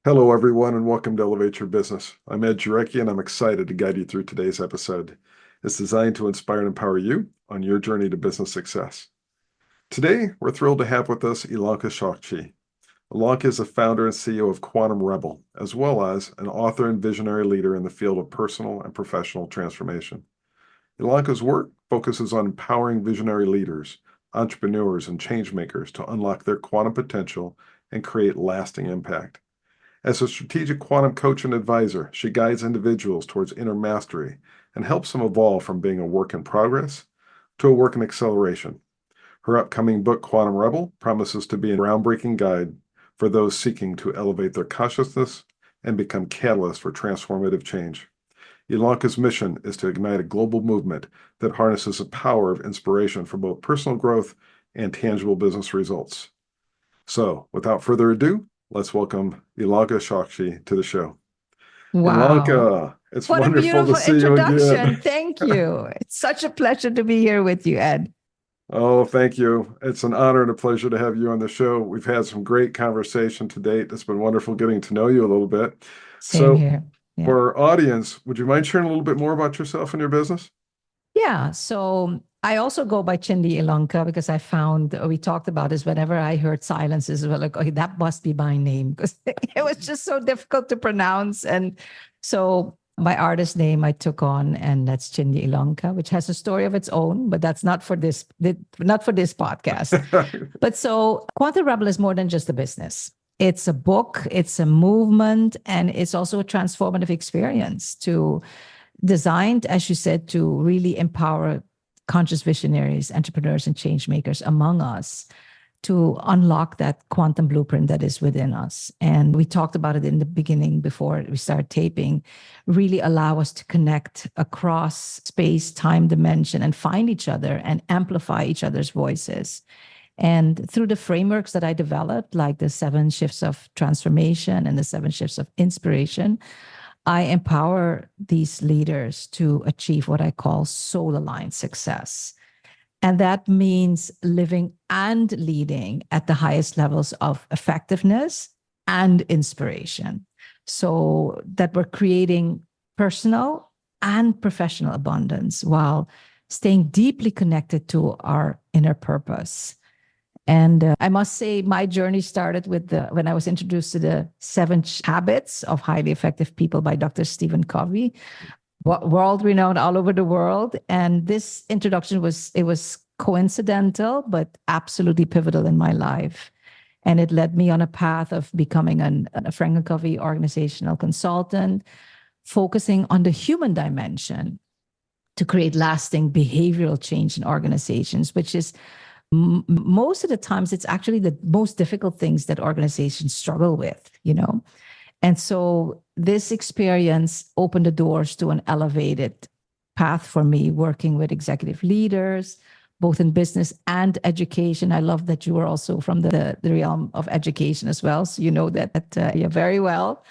Hello, everyone, and welcome to Elevate Your Business. I'm Ed Jarecki, and I'm excited to guide you through today's episode. It's designed to inspire and empower you on your journey to business success. Today, we're thrilled to have with us Ilonka Sjak-Shie. Ilonka is the founder and CEO of Quantum Rebel, as well as an author and visionary leader in the field of personal and professional transformation. Ilonka's work focuses on empowering visionary leaders, entrepreneurs, and changemakers to unlock their quantum potential and create lasting impact. As a strategic quantum coach and advisor, she guides individuals towards inner mastery and helps them evolve from being a work in progress to a work in acceleration. Her upcoming book, Quantum Rebel, promises to be a groundbreaking guide for those seeking to elevate their consciousness and become catalysts for transformative change. Ilonka's mission is to ignite a global movement that harnesses the power of inspiration for both personal growth and tangible business results. So, without further ado, let's welcome Ilonka Sjak-Shie to the show. Wow. Ilonka, it's What a wonderful to beautiful see you introduction. again. Thank you. It's such a pleasure to be here with you, Ed. Oh, thank you. It's an honor and a pleasure to have you on the show. We've had some great conversation to date. It's been wonderful getting to know you a little bit. Same So, here. Yeah. for our audience, would you mind sharing a little bit more about yourself and your business? Yeah. So I also go by Chindia Ilonka because I found we talked about this whenever I heard silences, well, like, okay, that must be my name because it was just so difficult to pronounce. And so my artist name I took on, and that's Chindia Ilonka, which has a story of its own, but that's not for this podcast. But so Quantum Rebel is more than just a business. It's a book, it's a movement, and it's also a transformative experience designed, as you said, to really empower conscious visionaries, entrepreneurs, and change makers among us to unlock that quantum blueprint that is within us. And we talked about it in the beginning before we started taping, really allow us to connect across space, time, dimension, and find each other and amplify each other's voices. And through the frameworks that I developed, like the 7 shifts of transformation and the 7 shifts of inspiration, I empower these leaders to achieve what I call soul-aligned success. And that means living and leading at the highest levels of effectiveness and inspiration, so that we're creating personal and professional abundance while staying deeply connected to our inner purpose. And I must say, my journey started with when I was introduced to the 7 Habits of Highly Effective People by Dr. Stephen Covey, world renowned all over the world. And this introduction was coincidental, but absolutely pivotal in my life. And it led me on a path of becoming a Franklin Covey organizational consultant, focusing on the human dimension to create lasting behavioral change in organizations, which is most of the times it's actually the most difficult things that organizations struggle with, And so this experience opened the doors to an elevated path for me, working with executive leaders, both in business and education. I love that you are also from the realm of education as well. So you know that very well.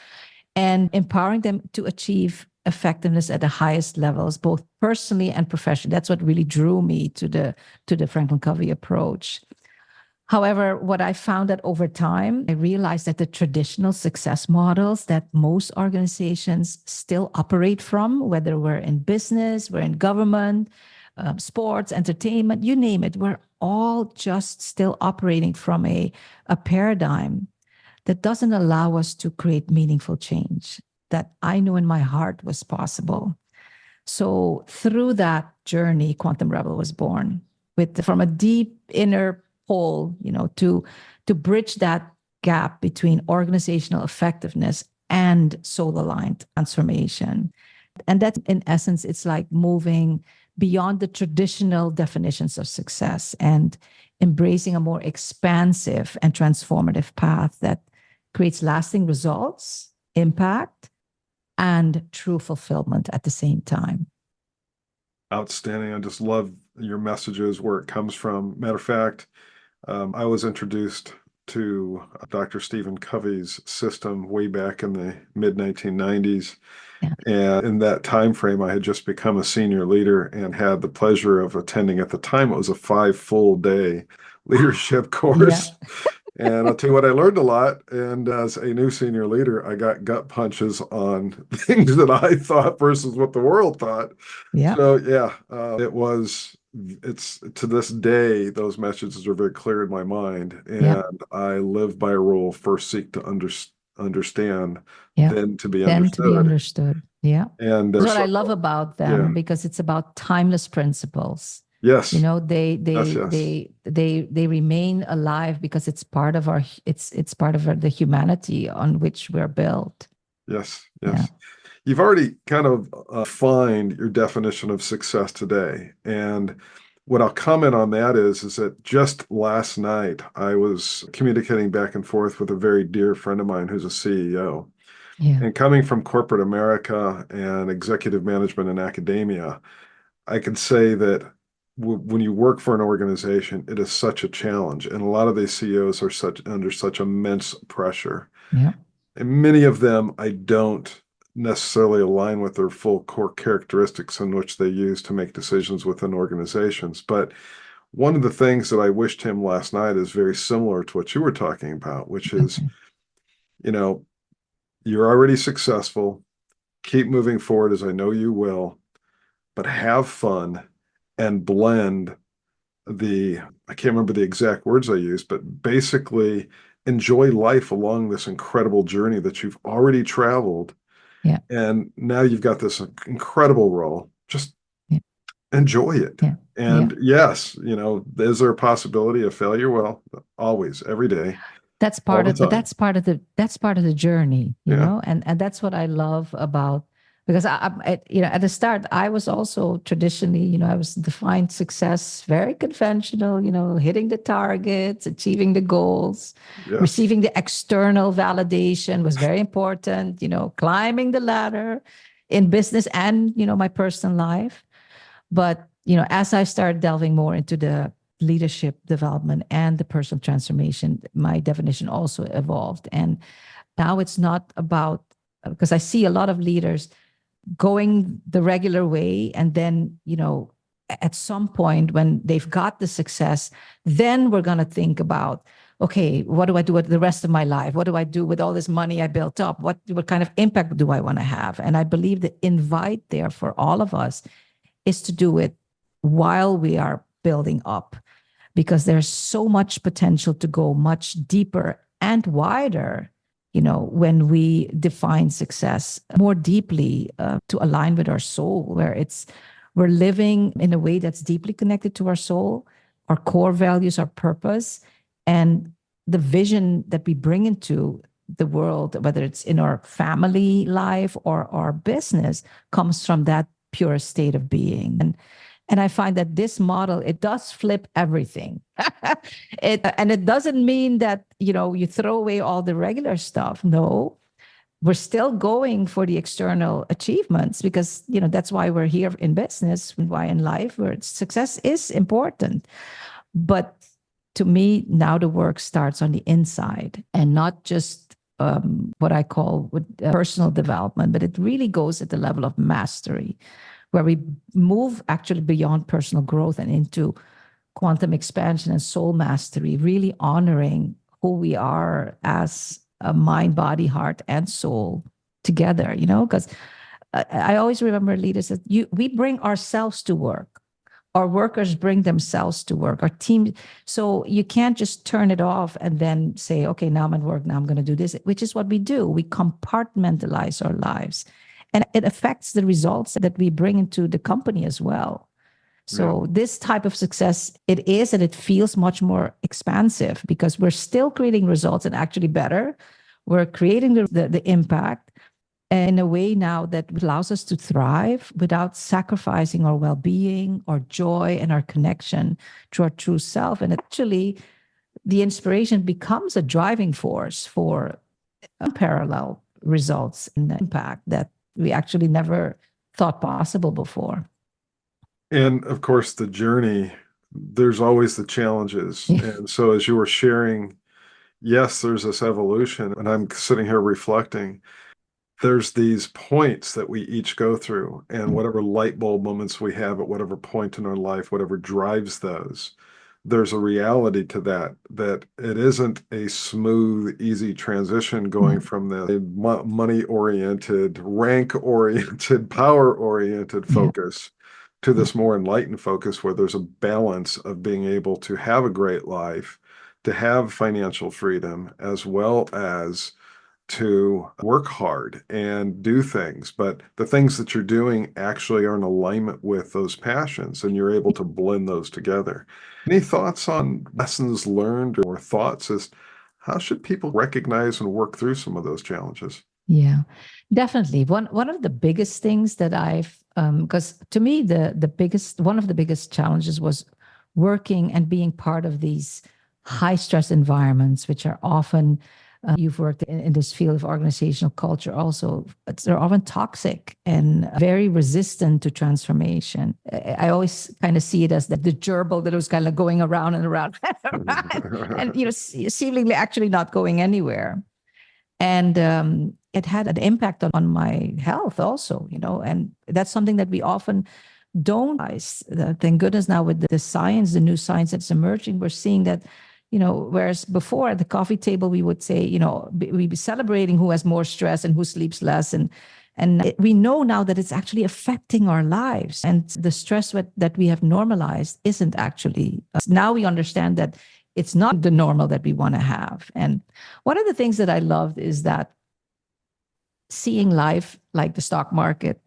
And empowering them to achieve effectiveness at the highest levels, both personally and professionally. That's what really drew me to the Franklin Covey approach. However, what I found that over time, I realized that the traditional success models that most organizations still operate from, whether we're in business, we're in government, sports, entertainment, you name it, we're all just still operating from a paradigm that doesn't allow us to create meaningful change that I knew in my heart was possible. So through that journey, Quantum Rebel was born from a deep inner hole, to bridge that gap between organizational effectiveness and soul-aligned transformation. And that, in essence, it's like moving beyond the traditional definitions of success and embracing a more expansive and transformative path that creates lasting results, impact, and true fulfillment at the same time. Outstanding. I just love your messages, where it comes from. Matter of fact, I was introduced to Dr. Stephen Covey's system way back in the mid-1990s. Yeah. And in that time frame, I had just become a senior leader and had the pleasure of attending, at the time, it was a 5 full day leadership course. And I'll tell you what, I learned a lot. And as a new senior leader, I got gut punches on things that I thought versus what the world thought. Yeah. So yeah, it's to this day, those messages are very clear in my mind. Yeah. And I live by a rule: first seek to understand, Yeah. then to be Then to be understood. understood. Yeah. And That's what I so, love about yeah, them because it's about timeless principles. You yes, know, yes, yes, they remain alive because it's part of it's part of the humanity on which we're built. yes, Yeah. yes. You've already kind of defined your definition of success today. And what I'll comment on that is that just last night I was communicating back and forth with a very dear friend of mine who's a CEO. Yeah. And coming from corporate America and executive management and academia, I can say that when you work for an organization, it is such a challenge. And a lot of these CEOs are under such immense pressure. Yeah. And many of them I don't necessarily align with their full core characteristics in which they use to make decisions within organizations. But one of the things that I wished him last night is very similar to what you were talking about, which is, Okay. you know, you're already successful. Keep moving forward as I know you will, but have fun and blend I can't remember the exact words I used, but basically enjoy life along this incredible journey that you've already traveled. Yeah. And now you've got this incredible role. Just Yeah. enjoy it. Yeah. Yeah. And yes, is there a possibility of failure? Well, always, every day, That's all part the of, but time. that's part of the journey, Yeah. and that's what I love about, because at the start I was also traditionally, I was defined success very conventional, hitting the targets, achieving the goals, Yes. receiving the external validation was very important, climbing the ladder in business and my personal life. But, as I started delving more into the leadership development and the personal transformation, my definition also evolved. And now it's not about, because I see a lot of leaders going the regular way. And then, at some point when they've got the success, then we're going to think about, okay, what do I do with the rest of my life? What do I do with all this money I built up? What kind of impact do I want to have? And I believe the invite there for all of us is to do it while we are building up, because there's so much potential to go much deeper and wider, when we define success more deeply, to align with our soul, where we're living in a way that's deeply connected to our soul, our core values, our purpose, and the vision that we bring into the world, whether it's in our family life or our business, comes from that pure state of being. And I find that this model, it does flip everything. And it doesn't mean that, you throw away all the regular stuff. No, we're still going for the external achievements, because, that's why we're here in business, why in life, where success is important. But to me, now the work starts on the inside, and not just what I call personal development, but it really goes at the level of mastery, where we move actually beyond personal growth and into quantum expansion and soul mastery, really honoring who we are as a mind, body, heart, and soul together, because I always remember leaders that we bring ourselves to work. Our workers bring themselves to work, our team. So you can't just turn it off and then say, okay, now I'm at work, now I'm going to do this, which is what we do. We compartmentalize our lives. And it affects the results that we bring into the company as well. So Yeah. this type of success, it is, and it feels much more expansive, because we're still creating results, and actually better. We're creating the impact in a way now that allows us to thrive without sacrificing our well-being, our joy, and our connection to our true self. And actually, the inspiration becomes a driving force for unparalleled results and impact that we actually never thought possible before. And of course, the journey, there's always the challenges. Yeah. And so as you were sharing, yes, there's this evolution. And I'm sitting here reflecting, there's these points that we each go through, and whatever light bulb moments we have at whatever point in our life, whatever drives those, there's a reality to that, that it isn't a smooth, easy transition going from the money-oriented, rank-oriented, power-oriented Yeah. focus to this more enlightened focus where there's a balance of being able to have a great life, to have financial freedom, as well as to work hard and do things, but the things that you're doing actually are in alignment with those passions, and you're able to blend those together. Any thoughts on lessons learned or thoughts as how should people recognize and work through some of those challenges? Yeah, definitely. One of the biggest things that because to me, one of the biggest challenges was working and being part of these high stress environments, which are often, you've worked in this field of organizational culture also, they're often toxic and very resistant to transformation. I always kind of see it as the gerbil that was kind of going around and around and seemingly actually not going anywhere. And it had an impact on my health also, and that's something that we often don't realize. Thank goodness now with the science, the new science that's emerging, we're seeing that, whereas before at the coffee table, we would say, we'd be celebrating who has more stress and who sleeps less. We know now that it's actually affecting our lives. And the stress that we have normalized isn't actually, now we understand that it's not the normal that we want to have. And one of the things that I loved is that seeing life like the stock market,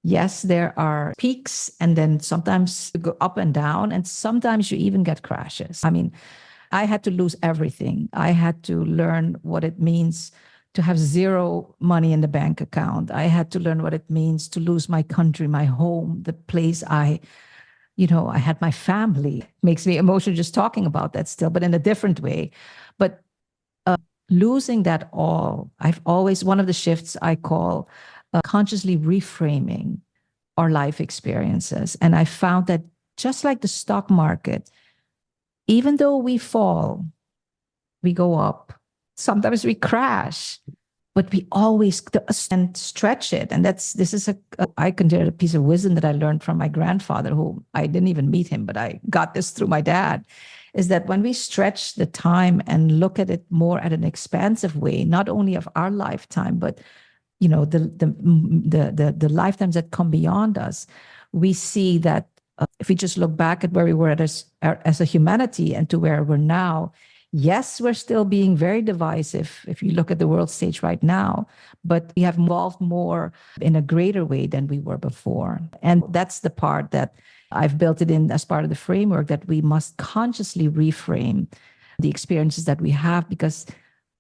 yes, there are peaks and then sometimes you go up and down, and sometimes you even get crashes. I mean, I had to lose everything. I had to learn what it means to have zero money in the bank account. I had to learn what it means to lose my country, my home, the place I had my family. Makes me emotional just talking about that still, but in a different way. But losing that all, one of the shifts I call consciously reframing our life experiences. And I found that just like the stock market, even though we fall, we go up, sometimes we crash, but we always and stretch it. And I consider a piece of wisdom that I learned from my grandfather, who I didn't even meet him, but I got this through my dad, is that when we stretch the time and look at it more at an expansive way, not only of our lifetime, but the lifetimes that come beyond us, we see that if we just look back at where we were as a humanity and to where we're now, yes, we're still being very divisive if you look at the world stage right now, but we have evolved more in a greater way than we were before. And that's the part that I've built it in as part of the framework, that we must consciously reframe the experiences that we have, because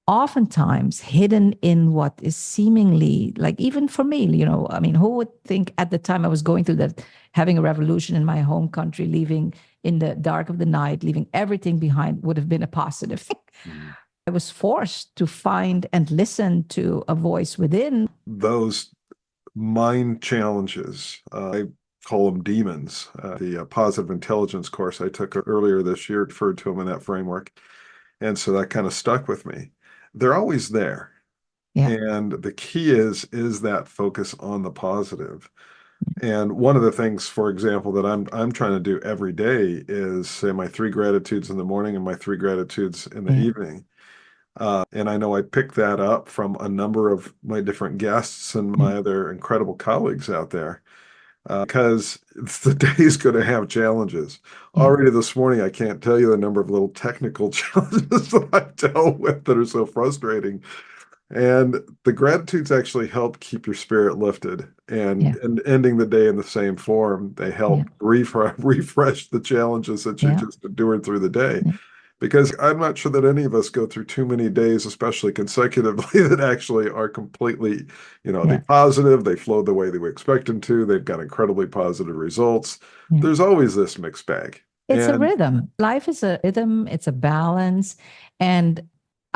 oftentimes hidden in what is seemingly, like, even for me, I mean, who would think at the time I was going through that, having a revolution in my home country, leaving in the dark of the night, leaving everything behind, would have been a positive thing. Mm. I was forced to find and listen to a voice within. Those mind challenges, I call them demons. The positive intelligence course I took earlier this year referred to them in that framework. And so that kind of stuck with me. They're always there. Yeah. And the key is that focus on the positive. And one of the things, for example, that I'm trying to do every day is say my 3 gratitudes in the morning and my 3 gratitudes in the evening. And I know I picked that up from a number of my different guests and my other incredible colleagues out there, because the day is going to have challenges. Already this morning, I can't tell you the number of little technical challenges that I've dealt with that are so frustrating. And the gratitudes actually help keep your spirit lifted, and ending the day in the same form, they help refresh the challenges that you just endured through the day. Because I'm not sure that any of us go through too many days, especially consecutively, that actually are completely, they positive, they flow the way that we expect them to, they've got incredibly positive results. There's always this mixed bag. It's a rhythm. Life is a rhythm, it's a balance. And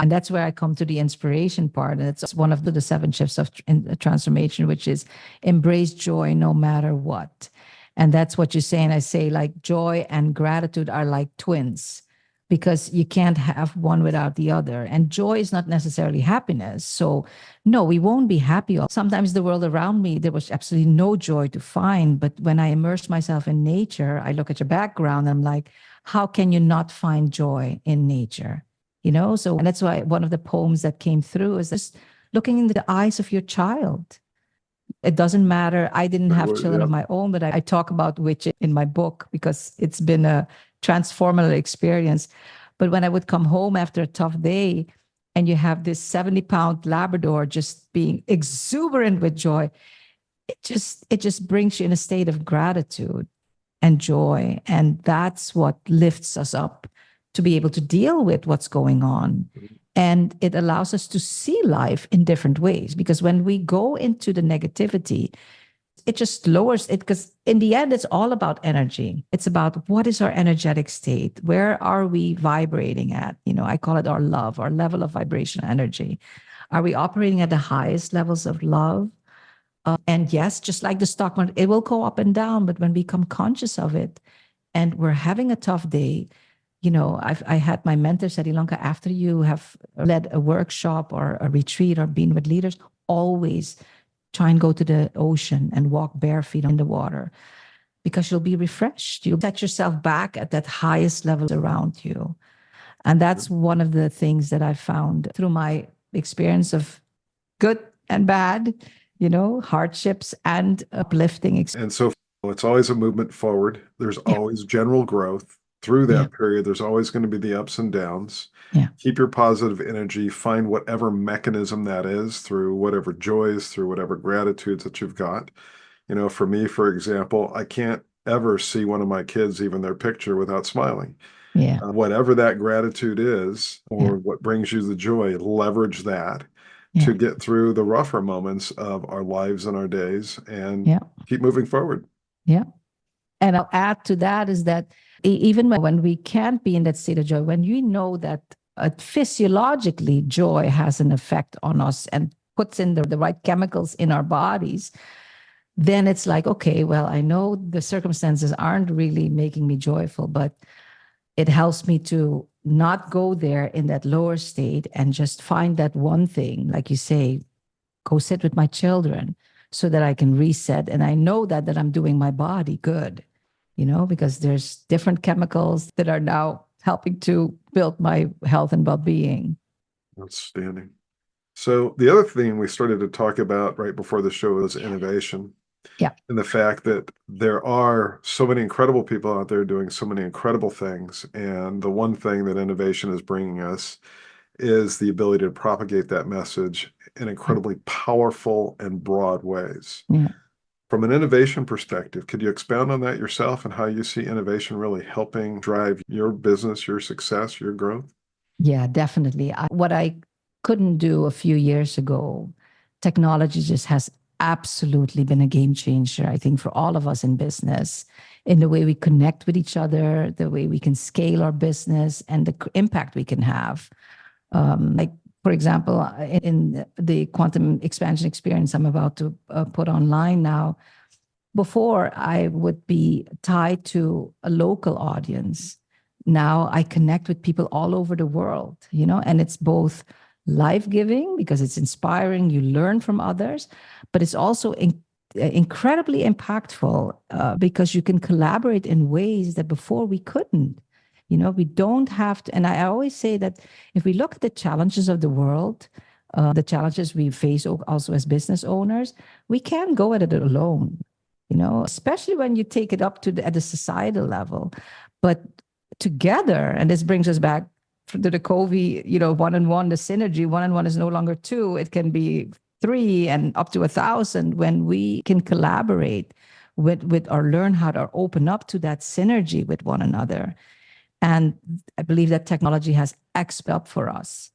that's where I come to the inspiration part. And it's one of the 7 shifts of transformation, which is embrace joy no matter what. And that's what you say. And I say, like, joy and gratitude are like twins. because you can't have one without the other. And joy is not necessarily happiness. So no, we won't be happy. Sometimes the world around me, there was absolutely no joy to find. But when I immerse myself in nature, I look at your background, I'm like, how can you not find joy in nature? So and that's why one of the poems that came through is just looking in the eyes of your child. It doesn't matter. I didn't have children of my own, but I talk about which in my book because it's been a transformative experience. But when I would come home after a tough day and you have this 70-pound Labrador just being exuberant with joy, it just brings you in a state of gratitude and joy. And that's what lifts us up to be able to deal with what's going on. And it allows us to see life in different ways, because when we go into the negativity, it just lowers it, because in the end, it's all about energy. It's about what is our energetic state? Where are we vibrating at? I call it our love, our level of vibration energy. Are we operating at the highest levels of love? And yes, just like the stock market, it will go up and down, but when we become conscious of it and we're having a tough day, I had my mentor said, Ilonka, after you have led a workshop or a retreat or been with leaders, always try and go to the ocean and walk bare feet in the water, because you'll be refreshed. You'll set yourself back at that highest level around you. And that's one of the things that I found through my experience of good and bad, hardships and uplifting. And so it's always a movement forward. There's always general growth. Through that period, there's always going to be the ups and downs. Keep your positive energy, find whatever mechanism that is, through whatever joys, through whatever gratitudes that you've got. For me, for example, I can't ever see one of my kids, even their picture, without smiling. Whatever that gratitude is, or what brings you the joy, leverage that to get through the rougher moments of our lives and our days, and keep moving forward. And I'll add to that is that even when we can't be in that state of joy, when you know that physiologically joy has an effect on us and puts in the right chemicals in our bodies, then it's like, okay, well, I know the circumstances aren't really making me joyful, but it helps me to not go there in that lower state and just find that one thing, like you say, go sit with my children so that I can reset. And I know that I'm doing my body good, because there's different chemicals that are now helping to build my health and well-being. Outstanding. So the other thing we started to talk about right before the show was innovation. And the fact that there are so many incredible people out there doing so many incredible things. And the one thing that innovation is bringing us is the ability to propagate that message in incredibly powerful and broad ways. From an innovation perspective, could you expound on that yourself and how you see innovation really helping drive your business, your success, your growth? Yeah, definitely. What I couldn't do a few years ago, technology just has absolutely been a game changer, I think, for all of us in business, in the way we connect with each other, the way we can scale our business, and the impact we can have. Like, for example, in the quantum expansion experience I'm about to put online now, before I would be tied to a local audience. Now I connect with people all over the world, and it's both life-giving because it's inspiring, you learn from others, but it's also incredibly impactful because you can collaborate in ways that before we couldn't. We don't have to, and I always say that if we look at the challenges of the world, the challenges we face also as business owners, we can't go at it alone, especially when you take it up at the societal level. But together, and this brings us back to the Covey, one-on-one, the synergy, one-on-one is no longer two, it can be 3 and up to 1,000 when we can collaborate with or learn how to open up to that synergy with one another. And I believe that technology has X'd up for us.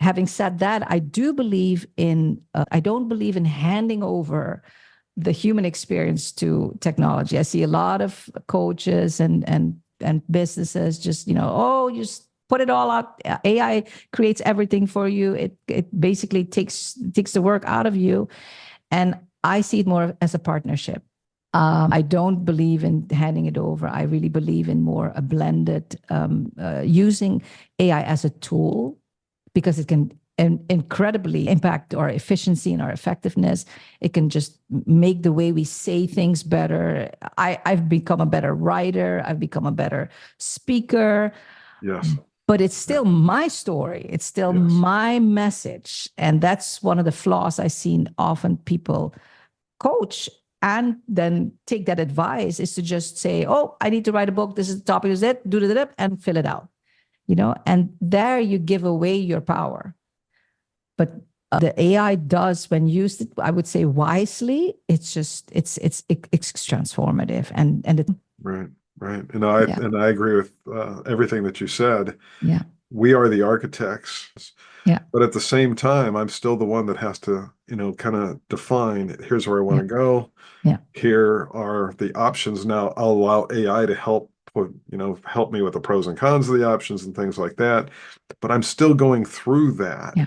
Having said that, I don't believe in handing over the human experience to technology. I see a lot of coaches and businesses just, just put it all out. AI creates everything for you. It basically takes the work out of you. And I see it more as a partnership. I don't believe in handing it over. I really believe in more a blended using AI as a tool, because it can incredibly impact our efficiency and our effectiveness. It can just make the way we say things better. I've become a better writer. I've become a better speaker. Yes. But it's still my story. It's still Yes. my message. And that's one of the flaws I've seen often people coach and then take that advice, is to just say, oh, I need to write a book. This is the topic, is it, do it, and fill it out. And there you give away your power. But the AI does, when used, I would say wisely, it's transformative. And it, Right. And I agree with everything that you said. Yeah. We are the architects. Yeah. But at the same time, I'm still the one that has to, kind of define, here's where I want to go. Yeah. Here are the options. Now I'll allow AI to help help me with the pros and cons of the options and things like that. But I'm still going through that. Yeah.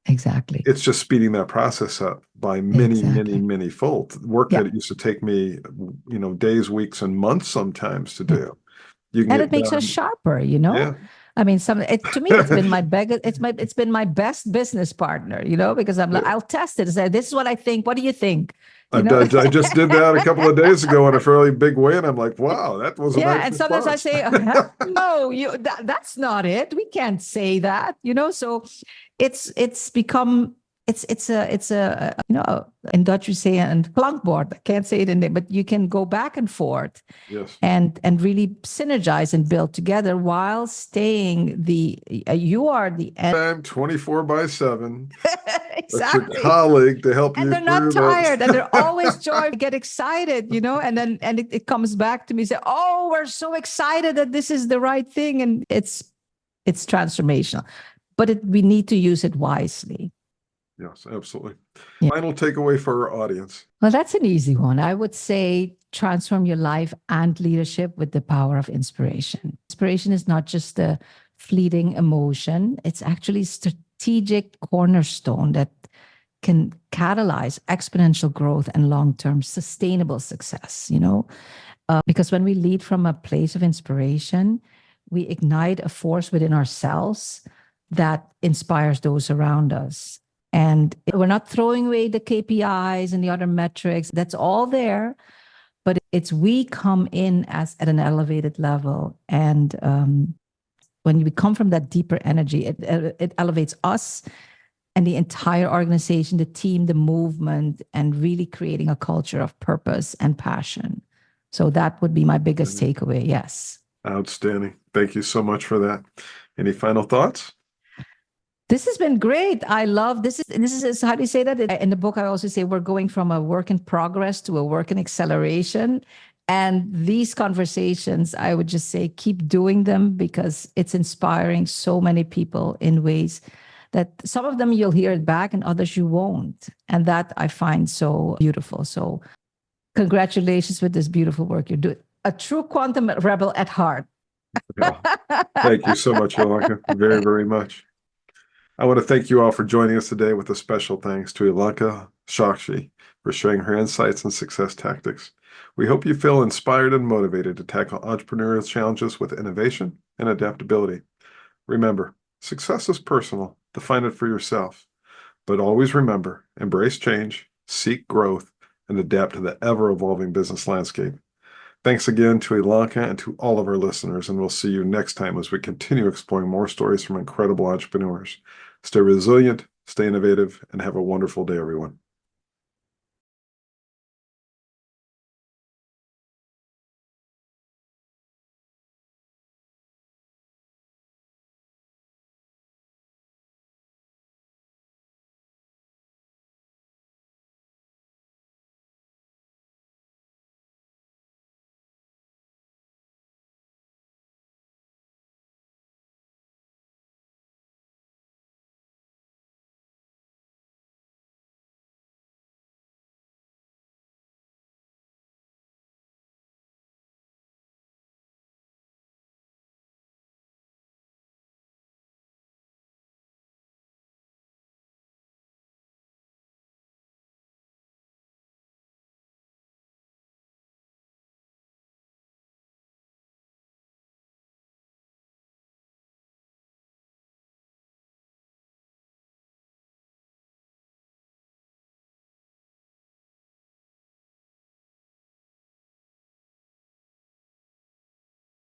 Exactly. It's just speeding that process up by many fold. Work that it used to take me, days, weeks, and months sometimes to do. You can And get it makes done. us sharper, Yeah. I mean, to me, it's been it's been my best business partner, because I'm like, I'll test it and say, this is what I think. What do you think? I just did that a couple of days ago in a fairly big way, and I'm like, wow, that was a nice and sometimes I response. say, no, that's not it. We can't say that, So it's become it's a in Dutch we say a klankbord. I can't say it in there, but you can go back and forth. Yes. And really synergize and build together while staying you are the end. 24/7. Exactly. That's your colleague to help you. And they're not tired, and they're always joy. Get excited, and then it comes back to me, say, oh, we're so excited that this is the right thing, and it's transformational. But we need to use it wisely. Yes, absolutely. Yeah. Final takeaway for our audience. Well, that's an easy one. I would say transform your life and leadership with the power of inspiration. Inspiration is not just a fleeting emotion. It's actually strategic cornerstone that can catalyze exponential growth and long-term sustainable success, because when we lead from a place of inspiration, we ignite a force within ourselves that inspires those around us. And we're not throwing away the KPIs and the other metrics. That's all there. But we come in at an elevated level. And when we come from that deeper energy, it elevates us and the entire organization, the team, the movement, and really creating a culture of purpose and passion. So that would be my biggest takeaway. Yes. Outstanding. Thank you so much for that. Any final thoughts? This has been great. I love this. This is how do you say that? In the book, I also say we're going from a work in progress to a work in acceleration. And these conversations, I would just say, keep doing them, because it's inspiring so many people in ways that some of them you'll hear it back and others you won't. And that I find so beautiful. So congratulations with this beautiful work you're doing. A true quantum rebel at heart. Yeah. Thank you so much, Ilonka. Very, very much. I want to thank you all for joining us today, with a special thanks to Ilonka Sjak-Shie for sharing her insights and success tactics. We hope you feel inspired and motivated to tackle entrepreneurial challenges with innovation and adaptability. Remember, success is personal. Define it for yourself. But always remember, embrace change, seek growth, and adapt to the ever-evolving business landscape. Thanks again to Ilonka and to all of our listeners, and we'll see you next time as we continue exploring more stories from incredible entrepreneurs. Stay resilient, stay innovative, and have a wonderful day, everyone.